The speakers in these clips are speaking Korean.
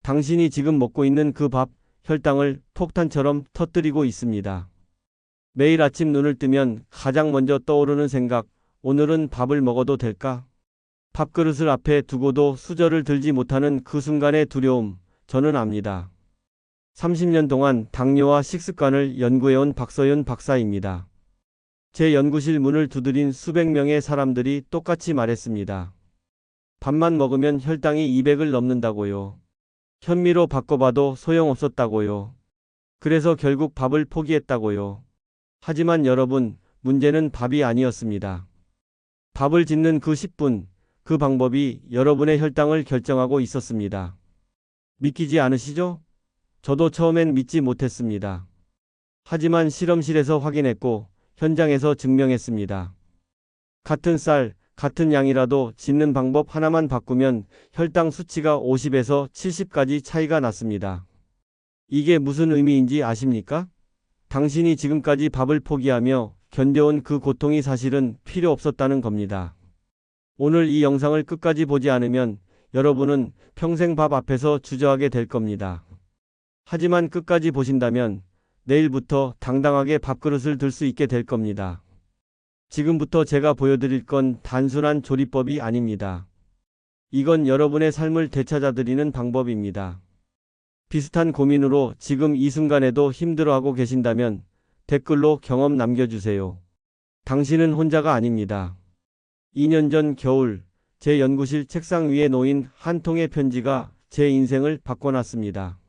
당신이 지금 먹고 있는 그 밥, 혈당을 폭탄처럼 터뜨리고 있습니다. 매일 아침 눈을 뜨면 가장 먼저 떠오르는 생각, 오늘은 밥을 먹어도 될까? 밥그릇을 앞에 두고도 수저를 들지 못하는 그 순간의 두려움, 저는 압니다. 30년 동안 당뇨와 식습관을 연구해온 박서윤 박사입니다. 제 연구실 문을 두드린 수백 명의 사람들이 똑같이 말했습니다. 밥만 먹으면 혈당이 200을 넘는다고요. 현미로 바꿔봐도 소용없었다고요. 그래서 결국 밥을 포기했다고요. 하지만 여러분, 문제는 밥이 아니었습니다. 밥을 짓는 그 10분, 그 방법이 여러분의 혈당을 결정하고 있었습니다. 믿기지 않으시죠? 저도 처음엔 믿지 못했습니다. 하지만 실험실에서 확인했고 현장에서 증명했습니다. 같은 쌀, 같은 양이라도 짓는 방법 하나만 바꾸면 혈당 수치가 50에서 70까지 차이가 났습니다. 이게 무슨 의미인지 아십니까? 당신이 지금까지 밥을 포기하며 견뎌온 그 고통이 사실은 필요 없었다는 겁니다. 오늘 이 영상을 끝까지 보지 않으면 여러분은 평생 밥 앞에서 주저하게 될 겁니다. 하지만 끝까지 보신다면 내일부터 당당하게 밥그릇을 들 수 있게 될 겁니다. 지금부터 제가 보여드릴 건 단순한 조리법이 아닙니다. 이건 여러분의 삶을 되찾아드리는 방법입니다. 비슷한 고민으로 지금 이 순간에도 힘들어하고 계신다면 댓글로 경험 남겨주세요. 당신은 혼자가 아닙니다. 2년 전 겨울, 제 연구실 책상 위에 놓인 한 통의 편지가 제 인생을 바꿔놨습니다.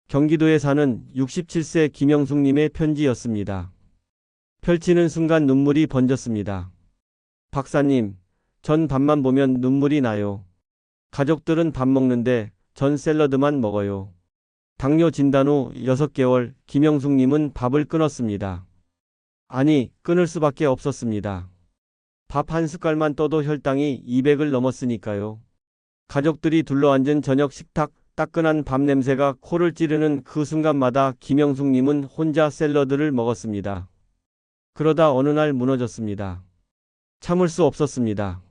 경기도에 사는 67세 김영숙님의 편지였습니다. 펼치는 순간 눈물이 번졌습니다. 박사님, 전 밥만 보면 눈물이 나요. 가족들은 밥 먹는데 전 샐러드만 먹어요. 당뇨 진단 후 6개월 김영숙님은 밥을 끊었습니다. 아니, 끊을 수밖에 없었습니다. 밥 한 숟갈만 떠도 혈당이 200을 넘었으니까요. 가족들이 둘러앉은 저녁 식탁, 따끈한 밥 냄새가 코를 찌르는 그 순간마다 김영숙님은 혼자 샐러드를 먹었습니다. 그러다 어느 날 무너졌습니다. 참을 수 없었습니다.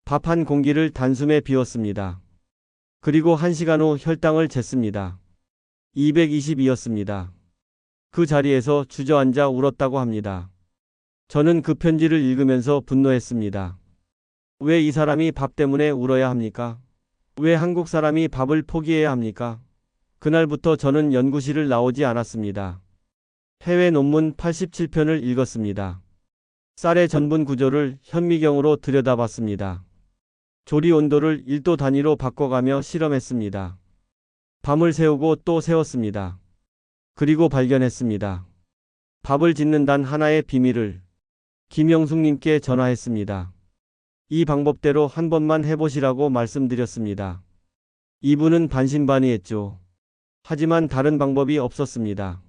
밥 한 공기를 단숨에 비웠습니다. 그리고 1시간 후 혈당을 쟀습니다. 220이었습니다. 그 자리에서 주저앉아 울었다고 합니다. 저는 그 편지를 읽으면서 분노했습니다. 왜 이 사람이 밥 때문에 울어야 합니까? 왜 한국 사람이 밥을 포기해야 합니까? 그날부터 저는 연구실을 나오지 않았습니다. 해외 논문 87편을 읽었습니다. 쌀의 전분 구조를 현미경으로 들여다봤습니다. 조리 온도를 1도 단위로 바꿔가며 실험했습니다. 밤을 새우고 또 새웠습니다. 그리고 발견했습니다. 밥을 짓는 단 하나의 비밀을 김영숙님께 전화했습니다. 이 방법대로 한 번만 해보시라고 말씀드렸습니다. 이분은 반신반의했죠. 하지만 다른 방법이 없었습니다.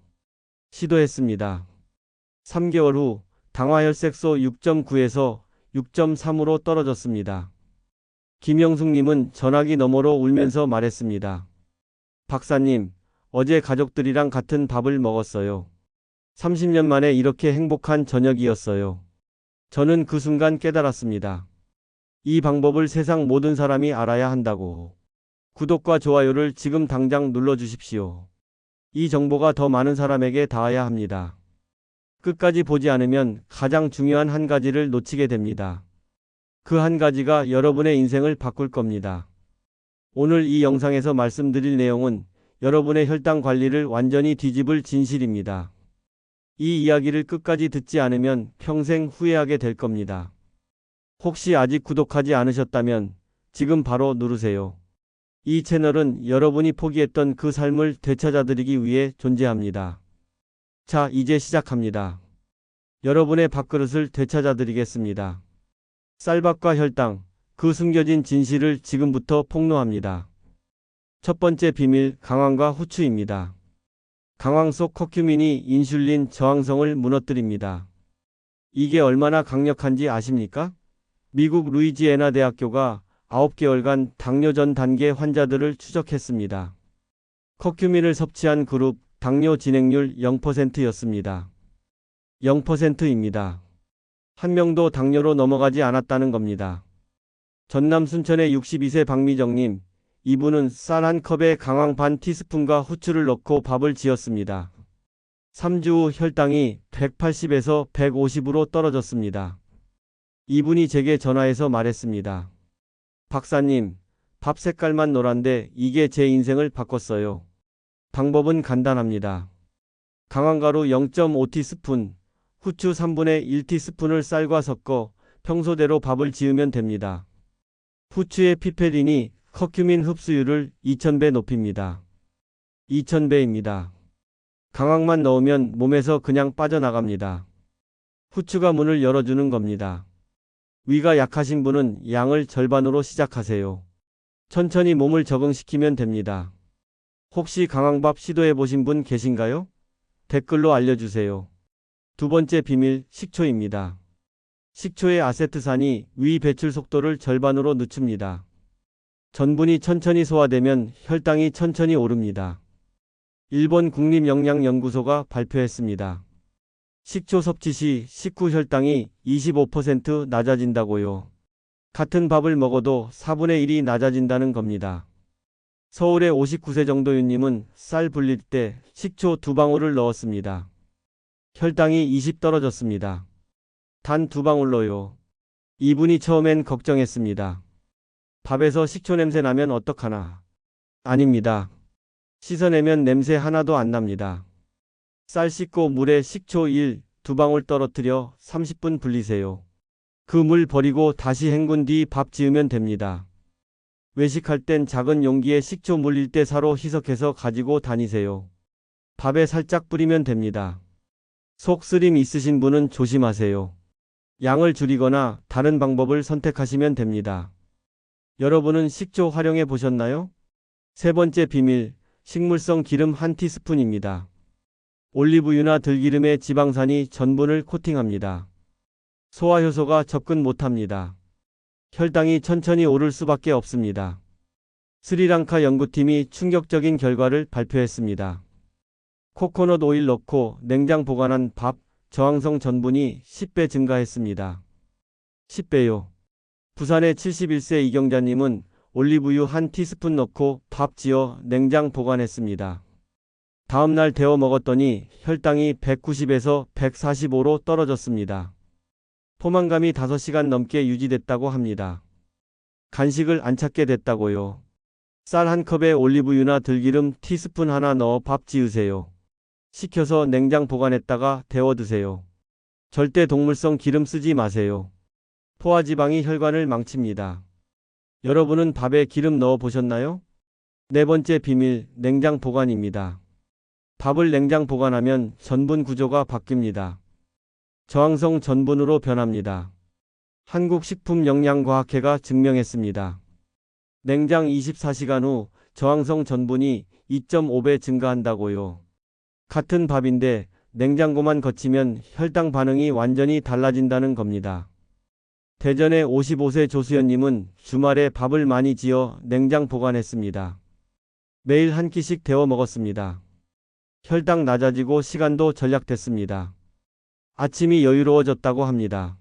시도했습니다. 3개월 후 당화혈색소 6.9에서 6.3으로 떨어졌습니다. 김영숙님은 전화기 너머로 울면서 말했습니다. 박사님, 어제 가족들이랑 같은 밥을 먹었어요. 30년 만에 이렇게 행복한 저녁이었어요. 저는 그 순간 깨달았습니다. 이 방법을 세상 모든 사람이 알아야 한다고. 구독과 좋아요를 지금 당장 눌러주십시오. 이 정보가 더 많은 사람에게 닿아야 합니다. 끝까지 보지 않으면 가장 중요한 한 가지를 놓치게 됩니다. 그 한 가지가 여러분의 인생을 바꿀 겁니다. 오늘 이 영상에서 말씀드릴 내용은 여러분의 혈당 관리를 완전히 뒤집을 진실입니다. 이 이야기를 끝까지 듣지 않으면 평생 후회하게 될 겁니다. 혹시 아직 구독하지 않으셨다면 지금 바로 누르세요. 이 채널은 여러분이 포기했던 그 삶을 되찾아드리기 위해 존재합니다. 자, 이제 시작합니다. 여러분의 밥그릇을 되찾아드리겠습니다. 쌀밥과 혈당, 그 숨겨진 진실을 지금부터 폭로합니다. 첫 번째 비밀, 강황과 후추입니다. 강황 속 커큐민이 인슐린 저항성을 무너뜨립니다. 이게 얼마나 강력한지 아십니까? 미국 루이지애나 대학교가 9개월간 당뇨 전 단계 환자들을 추적했습니다. 커큐민을 섭취한 그룹 당뇨 진행률 0%였습니다. 0%입니다. 한 명도 당뇨로 넘어가지 않았다는 겁니다. 전남 순천의 62세 박미정님, 이분은 쌀 한 컵에 강황 반 티스푼과 후추를 넣고 밥을 지었습니다. 3주 후 혈당이 180에서 150으로 떨어졌습니다. 이분이 제게 전화해서 말했습니다. 박사님, 밥 색깔만 노란데 이게 제 인생을 바꿨어요. 방법은 간단합니다. 강황가루 0.5티스푼, 후추 3분의 1티스푼을 쌀과 섞어 평소대로 밥을 지으면 됩니다. 후추의 피페린이 커큐민 흡수율을 2000배 높입니다. 2000배입니다. 강황만 넣으면 몸에서 그냥 빠져나갑니다. 후추가 문을 열어주는 겁니다. 위가 약하신 분은 양을 절반으로 시작하세요. 천천히 몸을 적응시키면 됩니다. 혹시 강황밥 시도해 보신 분 계신가요? 댓글로 알려주세요. 두 번째 비밀, 식초입니다. 식초의 아세트산이 위 배출 속도를 절반으로 늦춥니다. 전분이 천천히 소화되면 혈당이 천천히 오릅니다. 일본 국립영양연구소가 발표했습니다. 식초 섭취 시 식후 혈당이 25% 낮아진다고요. 같은 밥을 먹어도 4분의 1이 낮아진다는 겁니다. 서울의 59세 정도윤님은 쌀 불릴 때 식초 2방울을 넣었습니다. 혈당이 20 떨어졌습니다. 단 2방울로요. 이분이 처음엔 걱정했습니다. 밥에서 식초 냄새 나면 어떡하나? 아닙니다. 씻어내면 냄새 하나도 안 납니다. 쌀 씻고 물에 식초 1, 2방울 떨어뜨려 30분 불리세요. 그 물 버리고 다시 헹군 뒤 밥 지으면 됩니다. 외식할 땐 작은 용기에 식초 물 1대4로 희석해서 가지고 다니세요. 밥에 살짝 뿌리면 됩니다. 속 쓰림 있으신 분은 조심하세요. 양을 줄이거나 다른 방법을 선택하시면 됩니다. 여러분은 식초 활용해 보셨나요? 세 번째 비밀, 식물성 기름 1티스푼입니다. 올리브유나 들기름의 지방산이 전분을 코팅합니다. 소화효소가 접근 못합니다. 혈당이 천천히 오를 수밖에 없습니다. 스리랑카 연구팀이 충격적인 결과를 발표했습니다. 코코넛 오일 넣고 냉장 보관한 밥, 저항성 전분이 10배 증가했습니다. 10배요. 부산의 71세 이경자님은 올리브유 1티스푼 넣고 밥 지어 냉장 보관했습니다. 다음날 데워 먹었더니 혈당이 190에서 145로 떨어졌습니다. 포만감이 5시간 넘게 유지됐다고 합니다. 간식을 안 찾게 됐다고요. 쌀 한 컵에 올리브유나 들기름 티스푼 하나 넣어 밥 지으세요. 식혀서 냉장 보관했다가 데워 드세요. 절대 동물성 기름 쓰지 마세요. 포화지방이 혈관을 망칩니다. 여러분은 밥에 기름 넣어 보셨나요? 네 번째 비밀, 냉장 보관입니다. 밥을 냉장 보관하면 전분 구조가 바뀝니다. 저항성 전분으로 변합니다. 한국식품영양과학회가 증명했습니다. 냉장 24시간 후 저항성 전분이 2.5배 증가한다고요. 같은 밥인데 냉장고만 거치면 혈당 반응이 완전히 달라진다는 겁니다. 대전의 55세 조수연님은 주말에 밥을 많이 지어 냉장 보관했습니다. 매일 한 끼씩 데워 먹었습니다. 혈당 낮아지고 시간도 절약됐습니다. 아침이 여유로워졌다고 합니다.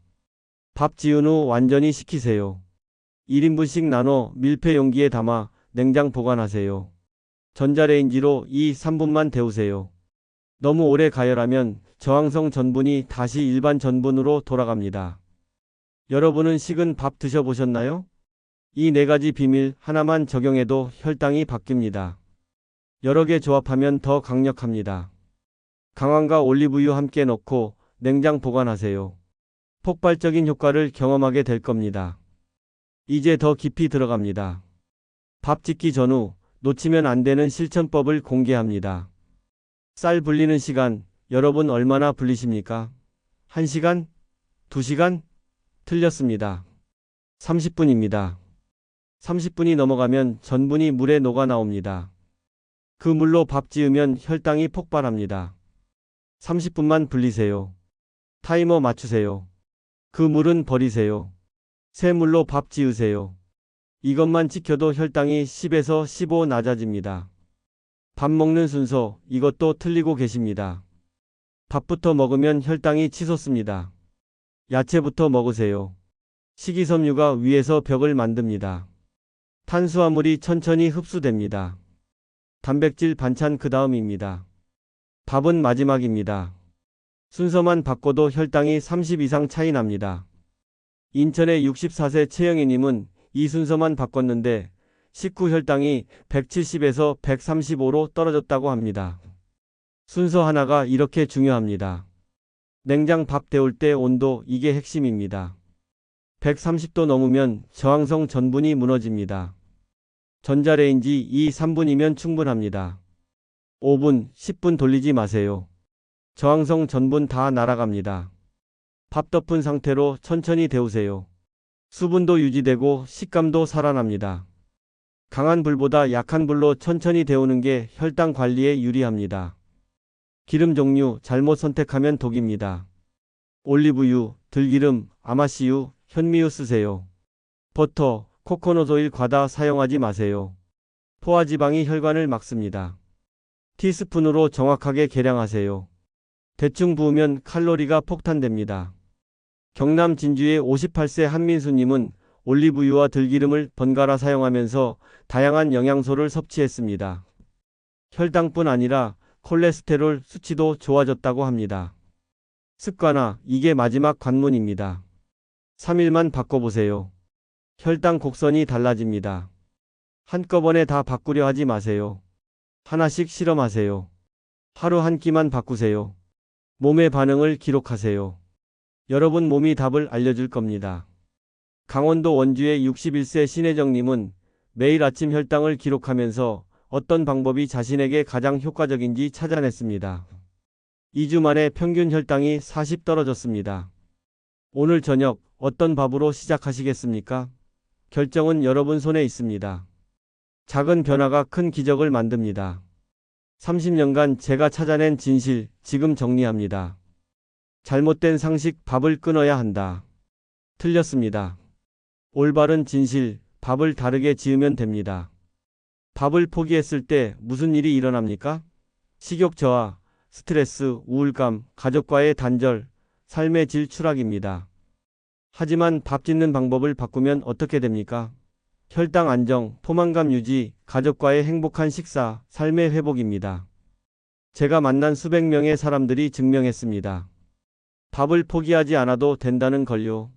밥 지은 후 완전히 식히세요. 1인분씩 나눠 밀폐 용기에 담아 냉장 보관하세요. 전자레인지로 2-3분만 데우세요. 너무 오래 가열하면 저항성 전분이 다시 일반 전분으로 돌아갑니다. 여러분은 식은 밥 드셔보셨나요? 이 4가지 비밀 하나만 적용해도 혈당이 바뀝니다. 여러 개 조합하면 더 강력합니다. 강황과 올리브유 함께 넣고 냉장 보관하세요. 폭발적인 효과를 경험하게 될 겁니다. 이제 더 깊이 들어갑니다. 밥 짓기 전후 놓치면 안 되는 실천법을 공개합니다. 쌀 불리는 시간, 여러분 얼마나 불리십니까? 1시간? 2시간? 틀렸습니다. 30분입니다. 30분이 넘어가면 전분이 물에 녹아 나옵니다. 그 물로 밥 지으면 혈당이 폭발합니다. 30분만 불리세요. 타이머 맞추세요. 그 물은 버리세요. 새 물로 밥 지으세요. 이것만 지켜도 혈당이 10에서 15 낮아집니다. 밥 먹는 순서, 이것도 틀리고 계십니다. 밥부터 먹으면 혈당이 치솟습니다. 야채부터 먹으세요. 식이섬유가 위에서 벽을 만듭니다. 탄수화물이 천천히 흡수됩니다. 단백질 반찬 그 다음입니다. 밥은 마지막입니다. 순서만 바꿔도 혈당이 30 이상 차이 납니다. 인천의 64세 최영희님은 이 순서만 바꿨는데 식후 혈당이 170에서 135로 떨어졌다고 합니다. 순서 하나가 이렇게 중요합니다. 냉장 밥 데울 때 온도, 이게 핵심입니다. 130도 넘으면 저항성 전분이 무너집니다. 전자레인지 2, 3분이면 충분합니다. 5분, 10분 돌리지 마세요. 저항성 전분 다 날아갑니다. 밥 덮은 상태로 천천히 데우세요. 수분도 유지되고 식감도 살아납니다. 강한 불보다 약한 불로 천천히 데우는 게 혈당 관리에 유리합니다. 기름 종류 잘못 선택하면 독입니다. 올리브유, 들기름, 아마씨유, 현미유 쓰세요. 버터, 코코넛 오일 과다 사용하지 마세요. 포화지방이 혈관을 막습니다. 티스푼으로 정확하게 계량하세요. 대충 부으면 칼로리가 폭탄됩니다. 경남 진주의 58세 한민수님은 올리브유와 들기름을 번갈아 사용하면서 다양한 영양소를 섭취했습니다. 혈당뿐 아니라 콜레스테롤 수치도 좋아졌다고 합니다. 습관화, 이게 마지막 관문입니다. 3일만 바꿔보세요. 혈당 곡선이 달라집니다. 한꺼번에 다 바꾸려 하지 마세요. 하나씩 실험하세요. 하루 한 끼만 바꾸세요. 몸의 반응을 기록하세요. 여러분 몸이 답을 알려줄 겁니다. 강원도 원주의 61세 신혜정님은 매일 아침 혈당을 기록하면서 어떤 방법이 자신에게 가장 효과적인지 찾아냈습니다. 2주 만에 평균 혈당이 40 떨어졌습니다. 오늘 저녁 어떤 밥으로 시작하시겠습니까? 결정은 여러분 손에 있습니다. 작은 변화가 큰 기적을 만듭니다. 30년간 제가 찾아낸 진실, 지금 정리합니다. 잘못된 상식, 밥을 끊어야 한다. 틀렸습니다. 올바른 진실, 밥을 다르게 지으면 됩니다. 밥을 포기했을 때 무슨 일이 일어납니까? 식욕 저하, 스트레스, 우울감, 가족과의 단절, 삶의 질 추락입니다. 하지만 밥 짓는 방법을 바꾸면 어떻게 됩니까? 혈당 안정, 포만감 유지, 가족과의 행복한 식사, 삶의 회복입니다. 제가 만난 수백 명의 사람들이 증명했습니다. 밥을 포기하지 않아도 된다는 걸요.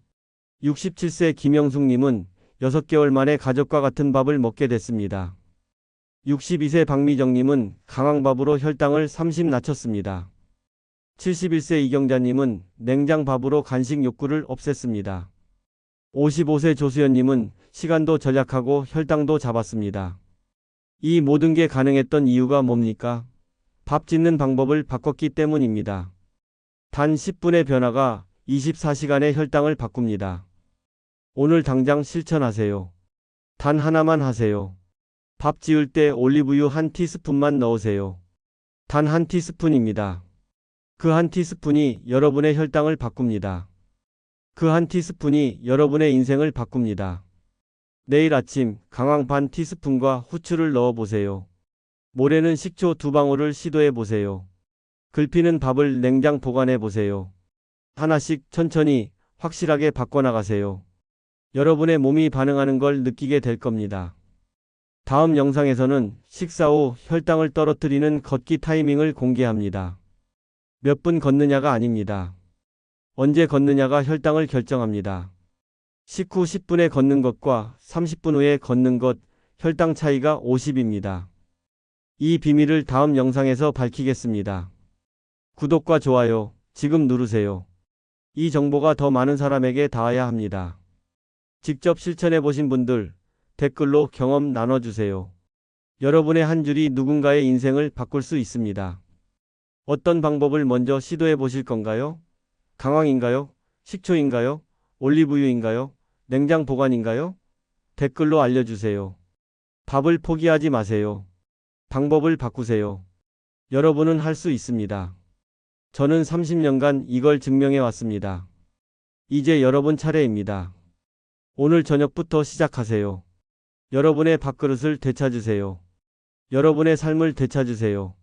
67세 김영숙님은 6개월 만에 가족과 같은 밥을 먹게 됐습니다. 62세 박미정님은 강황밥으로 혈당을 30 낮췄습니다. 71세 이경자님은 냉장밥으로 간식 욕구를 없앴습니다. 55세 조수연님은 시간도 절약하고 혈당도 잡았습니다. 이 모든 게 가능했던 이유가 뭡니까? 밥 짓는 방법을 바꿨기 때문입니다. 단 10분의 변화가 24시간의 혈당을 바꿉니다. 오늘 당장 실천하세요. 단 하나만 하세요. 밥 지을 때 올리브유 한 티스푼만 넣으세요. 단 한 티스푼입니다. 그 한 티스푼이 여러분의 혈당을 바꿉니다. 그 한 티스푼이 여러분의 인생을 바꿉니다. 내일 아침 강황 반 티스푼과 후추를 넣어보세요. 모레는 식초 2방울을 시도해보세요. 글피는 밥을 냉장 보관해보세요. 하나씩 천천히 확실하게 바꿔나가세요. 여러분의 몸이 반응하는 걸 느끼게 될 겁니다. 다음 영상에서는 식사 후 혈당을 떨어뜨리는 걷기 타이밍을 공개합니다. 몇 분 걷느냐가 아닙니다. 언제 걷느냐가 혈당을 결정합니다. 식후 10분에 걷는 것과 30분 후에 걷는 것, 혈당 차이가 50입니다. 이 비밀을 다음 영상에서 밝히겠습니다. 구독과 좋아요, 지금 누르세요. 이 정보가 더 많은 사람에게 닿아야 합니다. 직접 실천해 보신 분들, 댓글로 경험 나눠주세요. 여러분의 한 줄이 누군가의 인생을 바꿀 수 있습니다. 어떤 방법을 먼저 시도해 보실 건가요? 강황인가요? 식초인가요? 올리브유인가요? 냉장 보관인가요? 댓글로 알려주세요. 밥을 포기하지 마세요. 방법을 바꾸세요. 여러분은 할 수 있습니다. 저는 30년간 이걸 증명해 왔습니다. 이제 여러분 차례입니다. 오늘 저녁부터 시작하세요. 여러분의 밥그릇을 되찾으세요. 여러분의 삶을 되찾으세요.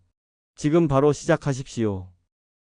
지금 바로 시작하십시오.